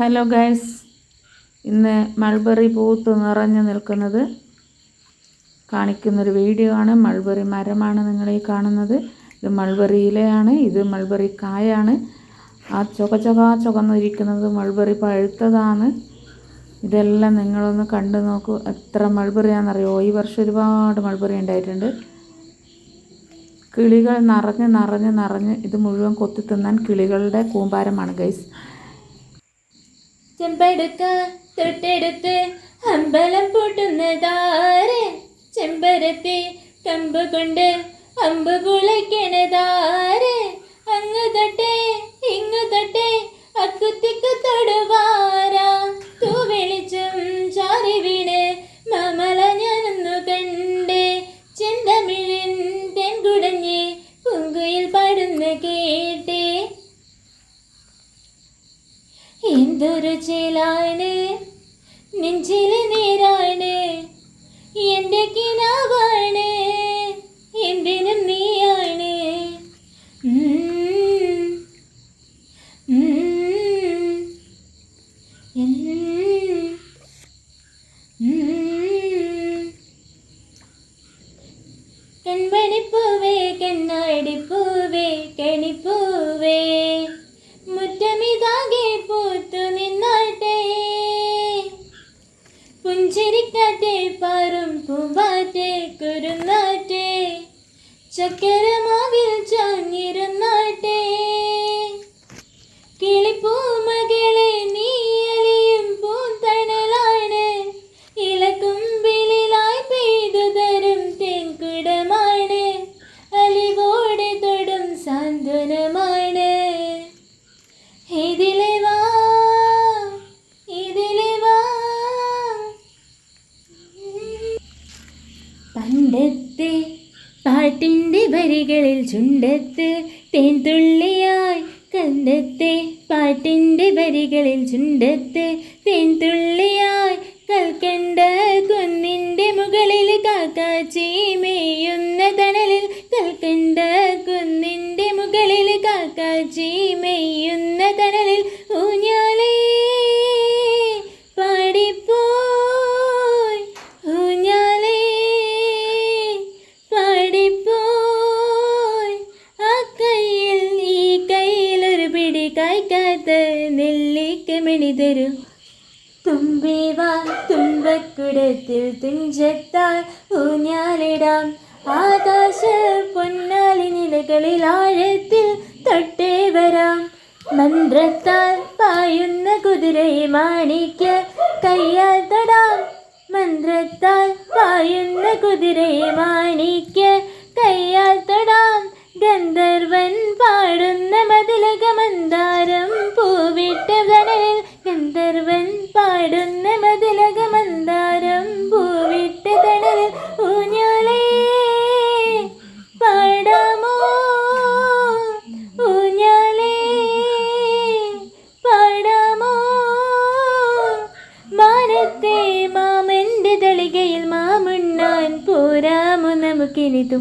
Hello guys, ഇന്ന് mulberry പൂത്ത് നിറഞ്ഞു നിൽക്കുന്നത് കാണിക്കുന്നൊരു വീഡിയോ ആണ്. മൾബറി മരമാണ് നിങ്ങളീ കാണുന്നത്. ഇത് മൾബറി ഇലയാണ്, ഇത് മൾബറി കായാണ്. ആ ചുവന്നിരിക്കുന്നത് മൾബറി പഴുത്തതാണ്. ഇതെല്ലാം നിങ്ങളൊന്ന് കണ്ടു നോക്കൂ. എത്ര മൾബറിയാണെന്നറിയോ? ഈ വർഷം ഒരുപാട് മൾബറി ഉണ്ടായിട്ടുണ്ട്. കിളികൾ നിറഞ്ഞ് ഇത് മുഴുവൻ കൊത്തി തിന്നാൻ കിളികളുടെ കൂമ്പാരമാണ് ഗൈസ്. ചെമ്പെടുക്ക തൊട്ടെടുത്ത് അമ്പലം പൂട്ടുന്നതാരെ, ചെമ്പരത്തി കമ്പ് കൊണ്ട് അമ്പ് കുളയ്ക്കണതാരെ, അങ്ങ് തൊട്ടേ ഇങ്ങു തൊട്ടേ അക്കുത്തിക്കു തൊടുവാരാ, തൂ വെളിച്ചം ചാരി വീണ് മാമല ഞാനൊന്നു കണ്ടേ, ചെന്തമിഴിൻ തെൻകുടഞ്ഞ് പൂങ്കുയിൽ പാടുന്ന കേട്ടേ. എന്തൊരു ചേലാണ്, നെഞ്ചിലെ നീരാണ്, എൻ്റെ കിനാവാണ്, എന്തിനും നീയാണ്. കൺമണിപ്പൂവേ കണ്ണാടിപ്പൂവേ കണിപ്പൂവേ, മുറ്റമിതാകെ പൂത്തു നിന്നാട്ടെ, പുഞ്ചിരിക്കാറ്റെ പാറും പൂമ്പാറ്റെ കുരുന്നാറ്റെ, ചക്കരമാവിൽ ചാഞ്ഞിരുന്നാട്ടെ, കിളിപ്പൂമകളെ നീ അലിയും പൂന്തണലാണ്, ഇലക്കുമ്പിലായി പെയ്തു തരും തേൻകുടമാണ്, അലിവോടെ തൊടും സാന്ത്വനമാണ്. ഇതിലെ വാ പണ്ടത്തെ പാട്ടിൻ്റെ വരികളിൽ ചുണ്ടത്ത് തേൻതുള്ളിയായി, കണ്ടത്തെ പാട്ടിൻ്റെ വരികളിൽ ചുണ്ടത്ത് തേൻതുള്ളിയായി, കൽക്കണ്ട കുന്നിൻ്റെ മുകളിൽ കാക്കാച്ചി മേയുന്ന തണലിൽ, കൽക്കണ്ട കുന്നിൻ്റെ മുകളിൽ കാക്കാച്ചി മേയുന്ന തണലിൽ, ഊഞ്ഞാലേ പാടിപ്പോയി, ഊഞ്ഞാലേ പാടിപ്പോയി, ആ കയ്യിൽ ഈ കയ്യിൽ ഒരു പിടി കായ്ക്കാത്ത നെല്ലിക്കമണി തരൂ, തുമ്പിവാ തുമ്പക്കുടത്തിൽ തുഞ്ചത്താൽ ഊഞ്ഞാലിടാം, ആകാശ പൊന്നാലി നിലകളിൽ ആഴത്തിൽ തൊട്ടേ വരാം, മന്ത്രത്താൽ പായുന്ന കുതിരയെ മാണിക്യ കയ്യാൽ തൊടാം, മന്ത്രത്താൽ പായുന്ന കുതിരയെ മാണിക്യ കയ്യാൽ തൊടാം, ഗന്ധർവൻ പാടുന്ന മതിലക മന്ദാരം പൂവിട്ട തണലിൽ, ഗന്ധർവൻ പാടുന്ന മതിലക മന്ദാരം പൂവിട്ട തണലിൽ, ഊഞ്ഞാലേ പാടാമോ, ഊഞ്ഞാലേ പാടാമോ, മാനത്തെ മാമന്റെ തളികയിൽ മാമുണ്ണാൻ പോരാമോ നമുക്കിനിതും.